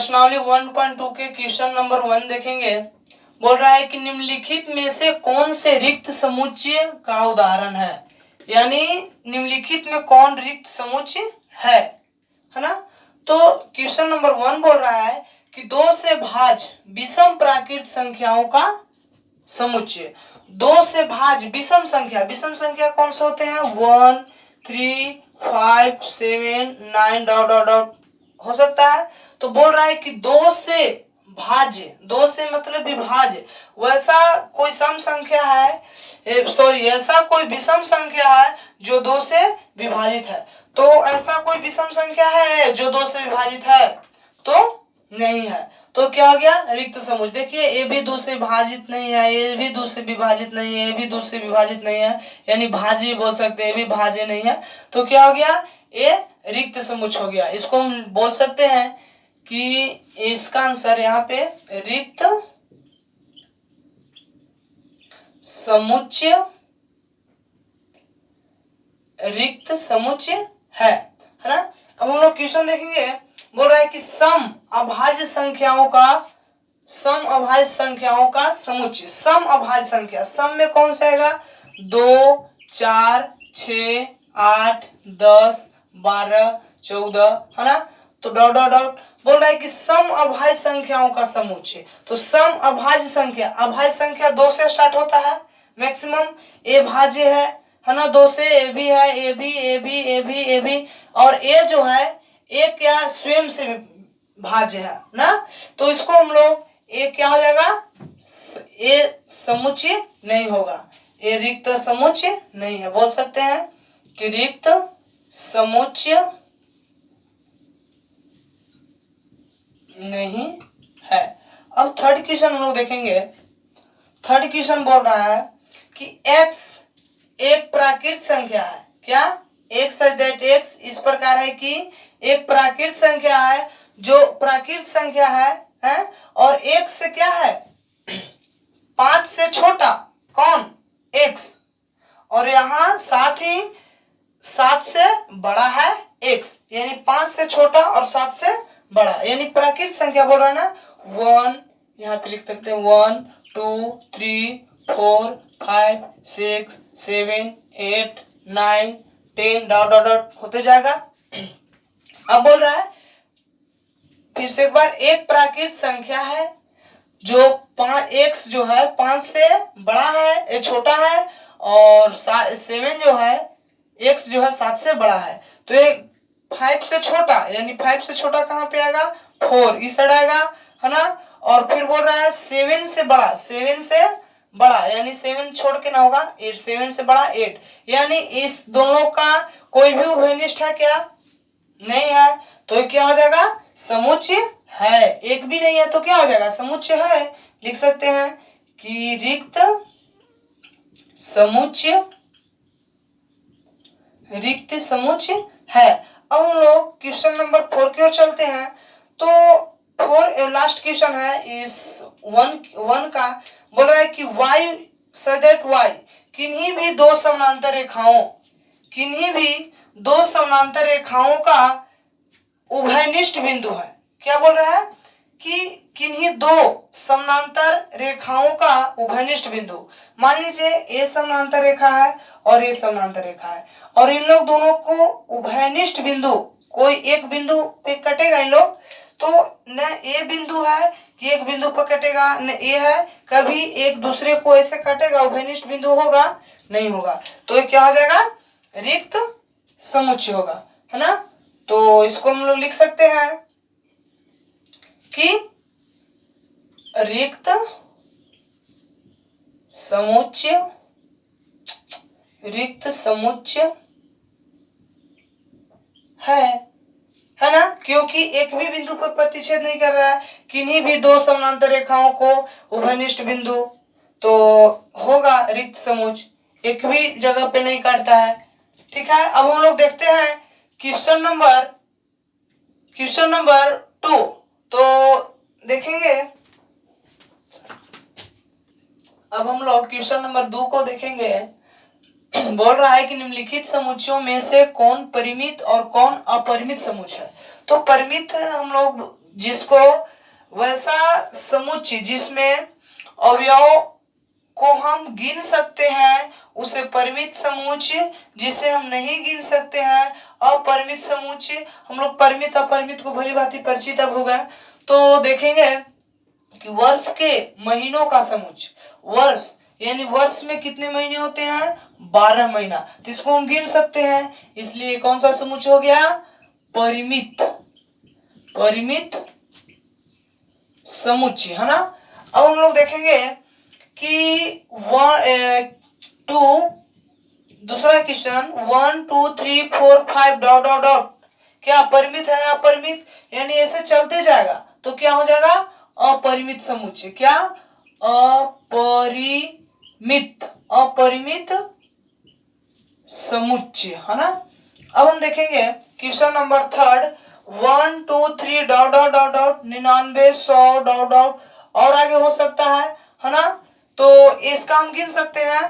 प्रश्नावली 1.2 के question number 1 देखेंगे। बोल रहा है कि निम्नलिखित में से कौन से रिक्त समुच्चय का उदाहरण है, यानी निम्नलिखित में कौन रिक्त समुच्चय है ना। तो क्वेश्चन नंबर 1 बोल रहा है कि 2 से भाज्य विषम प्राकृत संख्याओं का समुच्चय। 2 से भाज्य विषम संख्या कौन से होते हैं? 1, 3, 5, 7, 9 डॉट डॉट डॉट हो सकता है। तो बोल रहा है कि 2 से भाज्य, 2 से मतलब विभाज्य, वैसा कोई सम संख्या है, सॉरी ऐसा कोई विषम संख्या है जो 2 से विभाजित है। तो ऐसा कोई विषम संख्या है जो 2 से विभाजित है? तो नहीं है। तो क्या हो गया? रिक्त समुच्चय। देखिए ये भी 2 से विभाजित नहीं है, ये भी 2 से विभाजित नहीं है, ये भी 2 से विभाजित नहीं है, यानी भाज्य भी बोल सकते हैं, ये भी भाज्य नहीं है। तो क्या हो गया? ये रिक्त समुच्चय हो गया। इसको हम बोल सकते हैं कि इसका आंसर यहाँ पे रिक्त समुच्चय, रिक्त समुच्चय है ना। अब हम लोग क्वेश्चन देखेंगे। बोल रहा है कि सम अभाज्य संख्याओं का समुच्चय। सम अभाज्य संख्या, सम में कौन सा आएगा? 2, 4, 6, 8, 10, 12, 14 है ना। तो डॉट डॉट डॉट बोल रहा है कि सम अभाज्य संख्याओं का समुच्चय। तो सम अभाज्य संख्या 2 से स्टार्ट होता है मैक्सिमम। ए भाज्य है ना, 2 से। ए भी है, ए भी और ए जो है ए क्या स्वयं से भाज्य है ना। तो इसको हम लोग ए क्या हो जाएगा? ए समुच्चय नहीं होगा, ये रिक्त समुच्चय नहीं है। बोल सकते हैं कि रिक्त समुच्चय नहीं है। अब थर्ड क्वेश्चन हम लोग देखेंगे। थर्ड क्वेश्चन बोल रहा है कि x एक प्राकृत संख्या है। क्या? x x इस प्रकार है कि एक प्राकृत संख्या है, जो प्राकृत संख्या है और x से क्या है? 5 से छोटा। कौन? x। और यहाँ साथ ही 7 से बड़ा है x, यानी 5 से छोटा और 7 से बड़ा, यानी प्राकृत संख्या बोल रहा है ना। 1 यहाँ पे लिख सकते हैं 1, 2, 3, 4, 5, 6, 7, 8, 9, 10 डॉट डॉट डॉट होते जाएगा। अब बोल रहा है फिर से एक बार, एक प्राकृत संख्या है जो x जो है 5 से बड़ा है, छोटा है, और 7 जो है x जो है 7 से बड़ा है। तो ये 5 से छोटा, यानी 5 से छोटा कहाँ पे आएगा? 4 इस साइड आएगा है ना। और फिर बोल रहा है 7 से बड़ा, यानी 7 छोड़ के ना होगा 8, 7 से बड़ा 8, यानी इस दोनों का कोई भी उभयनिष्ठ है क्या? नहीं है। तो ये क्या हो जाएगा? समुच्चय है। एक भी नहीं है तो क्या हो जाएगा? समुच्चय है। लिख सकते हैं कि रिक्त समुच्चय है। अब हम लोग क्वेश्चन नंबर 4 की ओर चलते हैं। तो 4 लास्ट क्वेश्चन है इस 1 का। बोल रहा है कि y सदैव y किन्हीं भी दो समानांतर रेखाओं का उभयनिष्ठ बिंदु है। क्या बोल रहा है? कि किन्हीं 2 समानांतर रेखाओं का उभयनिष्ठ बिंदु। मान लीजिए ये समानांतर रेखा है और ये समानांतर रेखा है, और इन लोग दोनों को उभयनिष्ठ बिंदु, कोई एक बिंदु पे कटेगा इन लोग। तो न ए बिंदु है कि एक बिंदु पर कटेगा, न ए है कभी एक दूसरे को ऐसे कटेगा, उभयनिष्ठ बिंदु होगा नहीं होगा। तो ये क्या हो जाएगा? रिक्त समुच्चय होगा है ना। तो इसको हम लोग लिख सकते हैं कि रिक्त समुच्चय है ना, क्योंकि एक भी बिंदु पर प्रतिच्छेद नहीं कर रहा है। किन्हीं भी 2 समानांतर रेखाओं को उभयनिष्ठ बिंदु तो होगा रिक्त समुच्चय, एक भी जगह पे नहीं काटता है। ठीक है। अब हम लोग देखते हैं क्वेश्चन नंबर 2। तो देखेंगे, अब हम लोग क्वेश्चन नंबर 2 को देखेंगे। बोल रहा है कि निम्नलिखित समुच्चयों में से कौन परिमित और कौन अपरिमित समुच्चय है। तो परिमित हम लोग जिसको वैसा समुच्चय जिसमें अवयव को हम गिन सकते हैं उसे परिमित समुच्चय, जिसे हम नहीं गिन सकते हैं अपरिमित समुच्चय। हम लोग परिमित अपरिमित को भली भांति परिचित अब हो गए। तो देखेंगे कि वर्ष के महीनों का समुच्चय, वर्ष यानी वर्ष में कितने महीने होते हैं, 12 महीना, तो इसको हम गिन सकते हैं, इसलिए कौन सा समुच्चय हो गया, परिमित, परिमित समुच्चय, है ना। अब हम लोग देखेंगे कि दूसरा क्वेश्चन 1 2 3 4 5 डॉट डॉट डॉट क्या परिमित है अपरिमित, यानी ऐसे चलते जाएगा तो क्या हो जाएगा, अपरिमित समुच्चय। क्या, अपरिमित, अपरिमित समुच्चय, है ना। अब हम देखेंगे question number 3 1 2 3 dot dot dot dot 99 100 dot dot और आगे हो सकता है ना। तो इसका हम गिन सकते हैं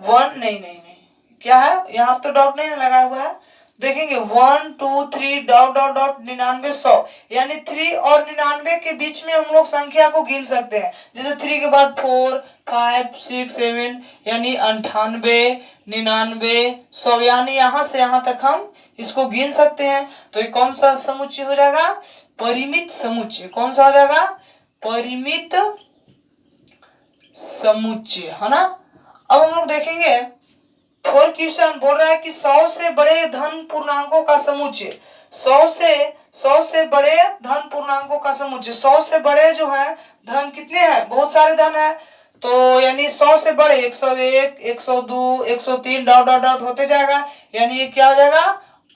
1 नहीं नहीं नहीं क्या है, यहाँ तो डॉट नहीं लगा हुआ है। देखेंगे 1 2 3 डॉट डॉट डॉट 99 100 यानी 3 और 99 के बीच में हम लोग संख्या को गिन सकते हैं। जैसे 3 के बाद 4 5 6 7 यानी 98 99 100 यानी यहाँ से यहाँ तक हम इसको गिन सकते हैं। तो ये कौन सा समुच्चय हो जाएगा, परिमित समुच्चय। कौन सा हो जाएगा, परिमित समुच्चय, है ना। अब हम लोग देखेंगे 4 क्वेश्चन बोल रहा है कि 100 से बड़े धन पूर्णांकों का समुच्चय, 100 से बड़े धन पूर्णांकों का समुच्चय। 100 से बड़े जो है धन कितने हैं, बहुत सारे धन है, तो यानी 100 से बड़े 101 102 103 डॉट डॉट डॉट होते जाएगा, यानी ये क्या हो जाएगा,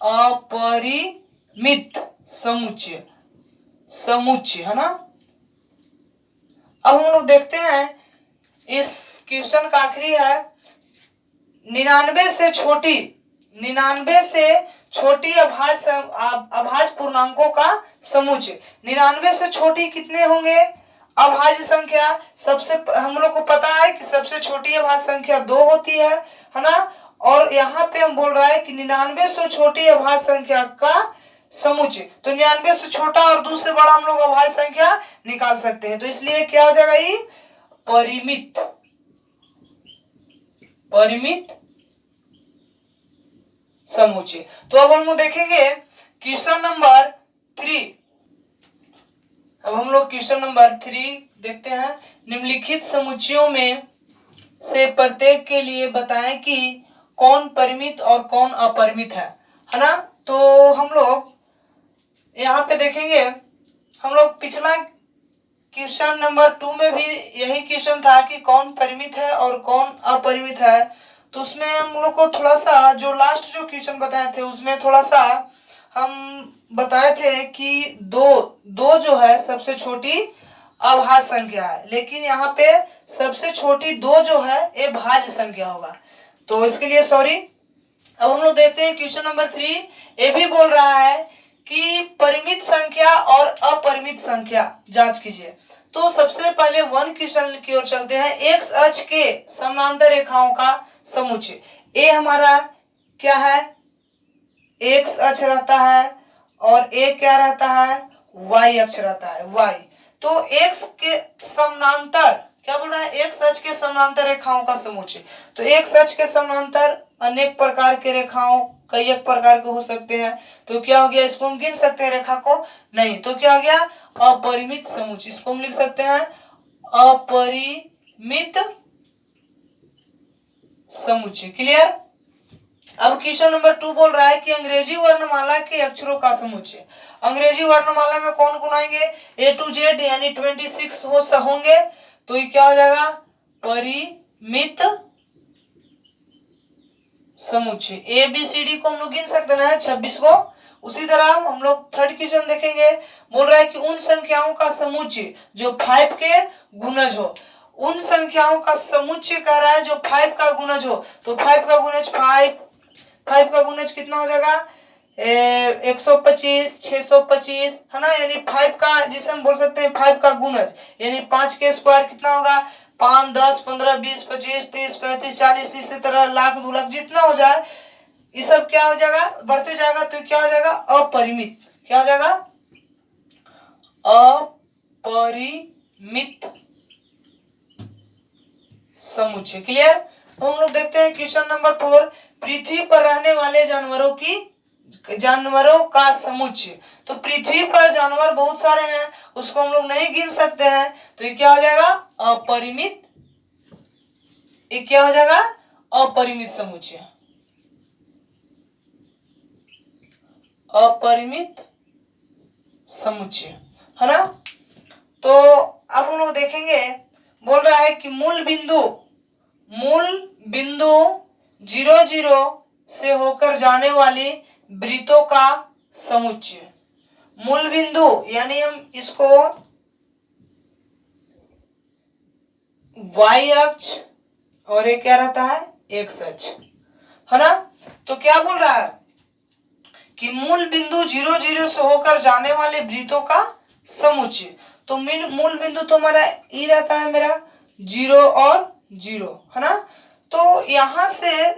अपरिमित समुच्चय, समुच्चय, है ना। अब हम लोग देखते हैं इस क्वेश्चन का आखिरी है 99 से छोटी, 99 से छोटी अभाज्य पूर्णांकों का समुच्चय। 99 से छोटी कितने होंगे, अभाज्य संख्या। सबसे हम लोग को पता है कि सबसे छोटी अभाज्य संख्या 2 होती है ना। और यहाँ पे हम बोल रहा है कि 99 से छोटी अभाज्य संख्या का समुच्चय, तो 99 से छोटा और 2 से बड़ा हम लोग अभाज्य संख्या निकाल सकते हैं। तो इसलिए क्या हो जाएगा, ये परिमित, परिमित समुच्चय। तो अब हम लोग देखेंगे क्वेश्चन नंबर 3। अब हम लोग क्वेश्चन नंबर 3 देखते हैं। निम्नलिखित समुच्चयों में से प्रत्येक के लिए बताएं कि कौन परिमित और कौन अपरिमित है ना। तो हम लोग यहाँ पे देखेंगे, हम लोग पिछला क्वेश्चन नंबर 2 में भी यही क्वेश्चन था कि कौन परिमित है और कौन अपरिमित है। तो उसमें हम लोग को थोड़ा सा जो लास्ट जो क्वेश्चन बताए थे उसमें थोड़ा सा हम बताए थे कि दो जो है सबसे छोटी अभाज्य संख्या है, लेकिन यहाँ पे सबसे छोटी 2 जो है ये भाज्य संख्या होगा। तो इसके लिए सॉरी। अब हम लोग देखते हैं क्वेश्चन नंबर 3। ये भी बोल रहा है कि परिमित संख्या और अपरिमित संख्या जांच कीजिए। तो सबसे पहले 1 क्वेश्चन की ओर चलते हैं। एक्स अक्ष के समानांतर रेखाओं का समुच्चय। ए हमारा क्या है, एक्स अक्ष रहता है और ए क्या रहता है, वाई अक्ष रहता है, वाई। तो एक्स के समानांतर क्या बोल रहा है, एक्स अक्ष के समानांतर रेखाओं का समुच्चय। तो एक्स अक्ष के समानांतर अनेक प्रकार के रेखाओं कई एक प्रकार के हो सकते हैं। तो क्या हो गया, इसको हम गिन सकते हैं रेखा को, नहीं। तो क्या हो गया, अपरिमित समुच्चय। इसको हम लिख सकते हैं अपरिमित समुच्चय। क्लियर। अब क्वेश्चन नंबर 2 बोल रहा है कि अंग्रेजी वर्णमाला के अक्षरों का समुच्चय। अंग्रेजी वर्णमाला में कौन कौन आएंगे, A to Z यानी 26 होंगे। तो ये क्या हो जाएगा, परिमित समुच्चय। ABCD को हम लोग गिन सकते हैं 26 को। उसी तरह हम लोग 3rd क्वेश्चन देखेंगे। बोल रहा है कि उन संख्याओं का समुच्चय जो 5 के गुणज हो। उन संख्याओं का समुच्चय कह रहा है जो 5 का गुणज हो। तो 5 का गुणज 5 का गुणज कितना हो जाएगा, 125 625 है ना। यानी 5 का जिसे हम बोल सकते हैं 5 का गुणज, यानी 5 के स्क्वायर कितना होगा, 5 10 15 20 25 30 35 40 इसी तरह लाख 2 लाख जितना हो जाए ये सब क्या हो जाएगा, बढ़ते जाएगा। तो क्या हो जाएगा, अपरिमित। क्या हो जाएगा, अपरिमित समुच्चय। क्लियर। तो हम लोग देखते हैं क्वेश्चन नंबर 4, पृथ्वी पर रहने वाले जानवरों का समुच्चय। तो पृथ्वी पर जानवर बहुत सारे हैं, उसको हम लोग नहीं गिन सकते हैं, तो ये क्या हो जाएगा? अपरिमित। ये क्या हो जाएगा? अपरिमित समुच्चय। अपरिमित समुच्चय, है ना। तो अब हम लोग देखेंगे, बोल रहा है कि मूल बिंदु 0 0 से होकर जाने वाली वृत्तों का समुच्चय। मूल बिंदु यानी हम इसको y अक्ष और ये क्या रहता है? x अक्ष, है ना। तो क्या बोल रहा है कि मूल बिंदु 0 0 से होकर जाने वाले वृत्तों का समुच्चय। तो मूल बिंदु तो हमारा ई रहता है, मेरा 0 और 0, है ना। तो यहां से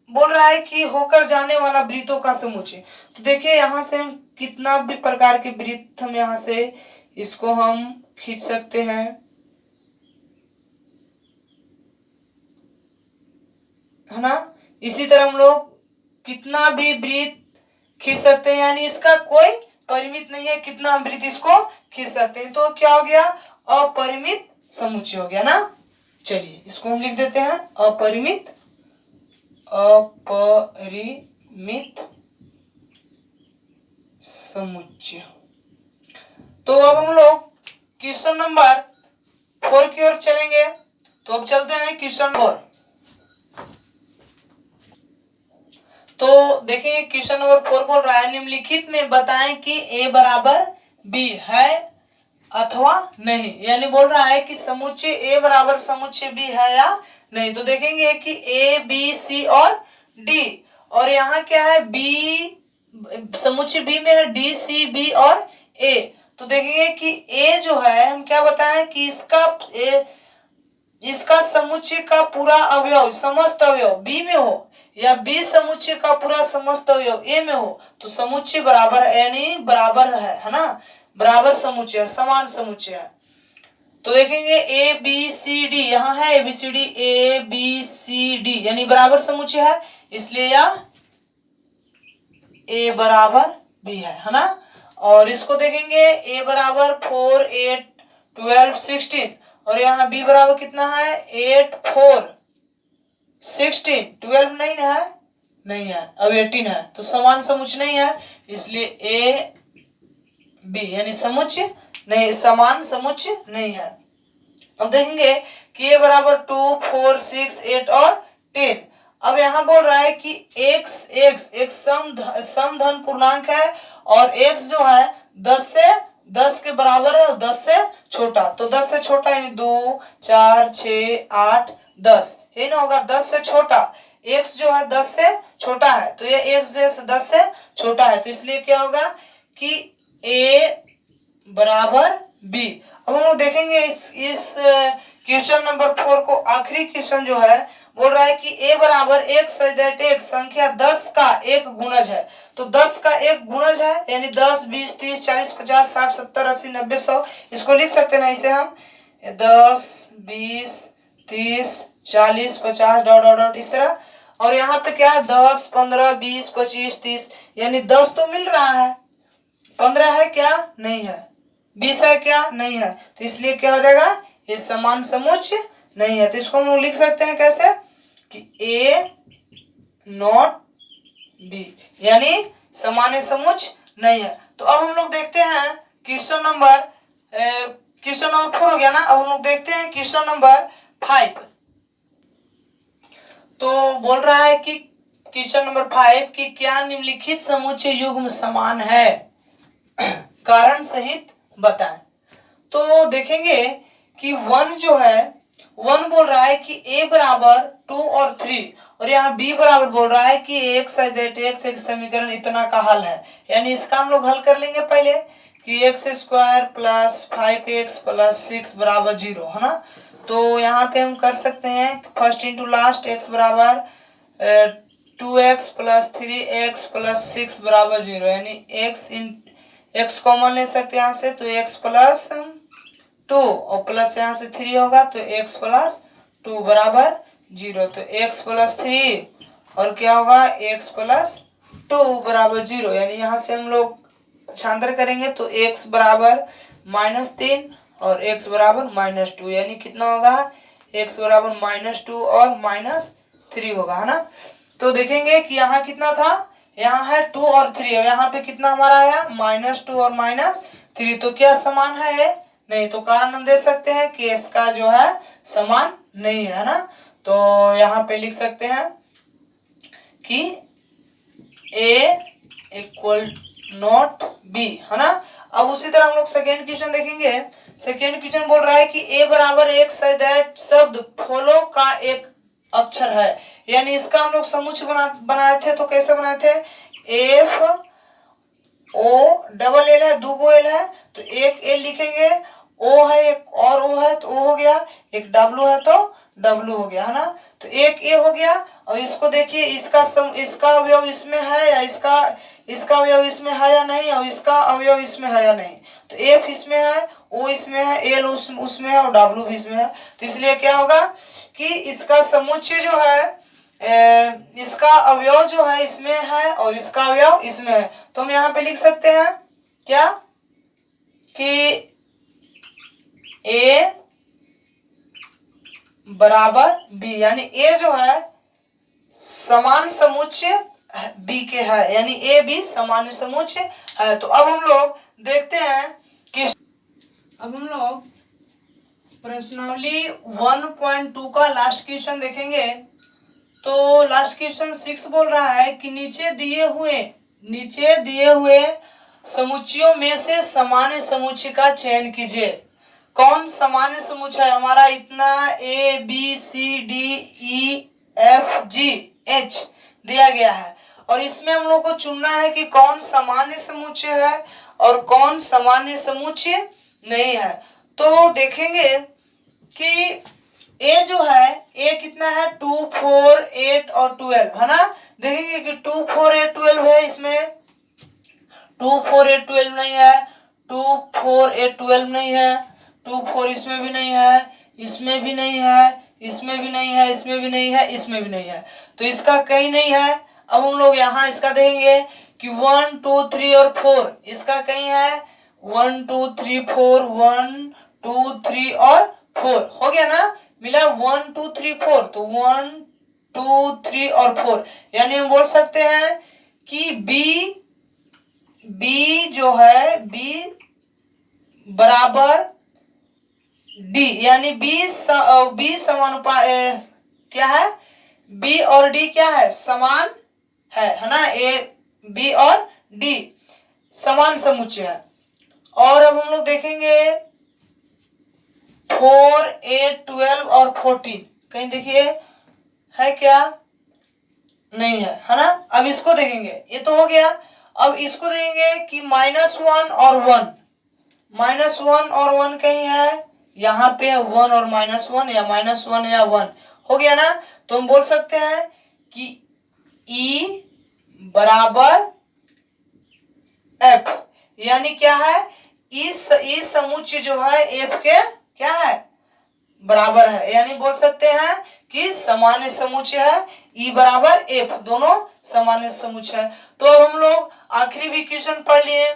बोल रहा है कि होकर जाने वाला वृत्तों का समुच्चय। तो देखिए यहां से हम कितना भी प्रकार के वृत्त हम यहां से इसको हम खींच सकते हैं, है ना। इसी तरह हम लोग कितना भी वृत्त खींच सकते हैं, यानी इसका कोई परिमित नहीं है, कितना हम वृत्त इसको खींच सकते हैं। तो क्या हो गया? अपरिमित समुच्चय हो गया ना। चलिए इसको हम लिख देते हैं अपरिमित समुच्चय। तो अब हम लोग क्वेश्चन नंबर 4 की ओर चलेंगे। तो अब चलते हैं क्वेश्चन 4। तो देखिए क्वेश्चन नंबर 4 बोल रहा है, निम्नलिखित में बताएं कि a बराबर b है अथवा नहीं। यानी बोल रहा है कि समुच्चय a बराबर समुच्चय b है या नहीं। तो देखेंगे कि a b c और d, और यहाँ क्या है? b समुच्चय b में है d c b और a। तो देखेंगे कि a जो है, हम क्या बताएं कि इसका समुच्चय का पूरा अवयव, समस्त अवयव b में हो, या b समुच्चय का पूरा समस्त अवयव a में हो, तो समुच्चय बराबर है, यानी बराबर है ना। बराबर समुच्चय है, समान समुच्चय है। तो देखेंगे a b c d, यहाँ है a b c d, a b c d यानी बराबर समुच्चय है, इसलिए यह a बराबर b है ना। और इसको देखेंगे a बराबर 4 8 12 16, और यहाँ b बराबर कितना है? 8 4 16, 12 नहीं है, अब 18 है, तो समान समुच्चय नहीं है, इसलिए a b यानी समुच्चय नहीं, समान समुच्चय नहीं है। अब देखेंगे कि a बराबर 2 4 6 8 और 10। अब यहाँ बोल रहा है कि x एक समधन पूर्णांक है, और x जो है 10 के बराबर है और 10 से छोटा। तो 10 से छोटा यानी 2 4 6 8 10, ये ना होगा 10 से छोटा। x जो है 10 से छोटा है, तो ये x जैसे 10 से छोटा है, तो इसलिए क्या होगा कि a बराबर b। अब हम लोग देखेंगे इस क्वेश्चन नंबर 4 को, आखिरी क्वेश्चन जो है बोल रहा है कि a बराबर एक संख्या 10 का एक गुणज है। तो 10 का एक गुणज है, यानी 10 20 30 40 50 60 70 80 90 100, इसको लिख सकते हैं इसे हम 10 20 30 40 50 डॉट डॉट डॉट इस तरह। और यहाँ पे क्या है? 10 15 20 25 30, यानी 10 तो मिल रहा है, 15 है क्या? नहीं है, 20 है क्या? नहीं है, तो इसलिए क्या हो जाएगा? ये समान समुच्चय नहीं है। तो इसको हम लोग लिख सकते हैं कैसे कि a नॉट b, यानी समान समुच्चय नहीं है। तो अब हम लोग देखते हैं क्वेश्चन नंबर 4 हो गया ना। अब हम लोग देखते हैं क्वेश्चन नंबर 5। तो बोल रहा है कि क्वेश्चन नंबर 5 कि क्या निम्नलिखित समुच्चय युग्म समान है, कारण सहित बताएं। तो देखेंगे कि 1 जो है, 1 बोल रहा है कि a बराबर 2 और 3, और यहाँ b बराबर बोल रहा है कि x एक समीकरण इतना का हल है। यानी इसका हम लोग हल कर लेंगे पहले कि x² प्लस 5x प्लस 6 बराबर 0, है ना। तो यहाँ पे हम कर सकते हैं फर्स्ट इंटू लास्ट, x बराबर 2x प्लस 3x प्लस 6 बराबर 0, यानी x कॉमन ले सकते हैं यहाँ से, तो x प्लस 2 और प्लस यहाँ से 3 होगा, तो x प्लस 2 बराबर 0। तो x प्लस 3 और क्या होगा, x प्लस 2 बराबर 0। यानी यहाँ से हम लोग छांतर करेंगे तो x बराबर -3 और x बराबर -2, यानी कितना होगा, x बराबर -2 और -3 होगा, है ना। तो देखेंगे कि यहाँ कितना था, यहाँ है 2 और 3 और यहाँ पे कितना हमारा आया, -2 और -3। तो क्या समान है, नहीं। तो कारण हम दे सकते हैं कि इसका जो है समान नहीं है ना। तो यहाँ पे लिख सकते हैं कि a इक्वल नॉट b, है ना। अब उसी तरह हम लोग सेकेंड क्वेश्चन देखेंगे। सेकेंड क्वेश्चन बोल रहा है कि a बराबर x है दैट शब्द फॉलो का एक अक्षर है। यानी इसका हम लोग समुच्चय बनाए थे, तो कैसे बनाए थे, f o डबल l है, दो l है, तो एक l लिखेंगे, o है एक और o है तो o हो गया, एक w है तो w हो गया, है ना। तो एक a हो गया। और इसको देखिए, इसका अवयव इसमें है या इसका अवयव इसमें है या नहीं, और इसका अवयव इसमें है या नहीं। तो f इसमें है, o इसमें है, l उसमें है और w भी इसमें है। तो इसलिए क्या होगा कि इसका समुच्चय जो है, इसका अवयव जो है इसमें है और इसका अवयव इसमें है। तो हम यहाँ पे लिख सकते हैं क्या कि a बराबर b, यानी a जो है समान समुच्चय b के है, यानी a b समान समुच्चय है। तो अब हम लोग देखते हैं कि अब हम लोग प्रश्नावली 1.2 का लास्ट क्वेश्चन देखेंगे। तो लास्ट क्वेश्चन 6 बोल रहा है कि नीचे दिए हुए समुच्चयों में से सामान्य समुच्चय का चयन कीजिए। कौन सामान्य समुच्चय है हमारा, इतना a b c d e f g h दिया गया है और इसमें हम लोग को चुनना है कि कौन सामान्य समुच्चय है और कौन सामान्य समुच्चय नहीं है। तो देखेंगे कि a जो है, a कितना है, 2 4 8 और 12, है ना। देखेंगे कि 2 4 8 12 है, इसमें 2 4 8 12 नहीं है, 2 4 8 12 नहीं है, 2 4 इसमें भी नहीं है, इसमें भी नहीं है, इसमें भी नहीं है, इसमें भी नहीं है, इसमें भी नहीं है। तो इसका कहीं नहीं है। अब हम लोग यहाँ इसका देखेंगे कि 1 2 3 और 4 इसका कहीं है, 1 2 3 4 1 2 3 और 4 हो गया ना, मिला 1 2 3 4। तो 1 2 3 और 4, यानी हम बोल सकते हैं कि b जो है, b बराबर d, यानी b समानुपात क्या है, b और d क्या है, समान है ना। a b और d समान समुच्चय है। और अब हम लोग देखेंगे 4 8 12 और 14, कहीं देखिए है क्या, नहीं है ना। अब इसको देखेंगे, ये तो हो गया। अब इसको देखेंगे कि -1 और 1, -1 और 1 कहीं है, यहाँ पे है 1 और -1 या -1 या 1 हो गया ना। तो हम बोल सकते हैं कि E बराबर F, यानी क्या है, इस समुच्चय जो है F के क्या है, बराबर है। यानी बोल सकते हैं कि सामान्य समुच्चय है, E बराबर F, दोनों सामान्य समुच्चय है। तो अब हम लोग आखिरी भी क्वेश्चन पढ़ लिए।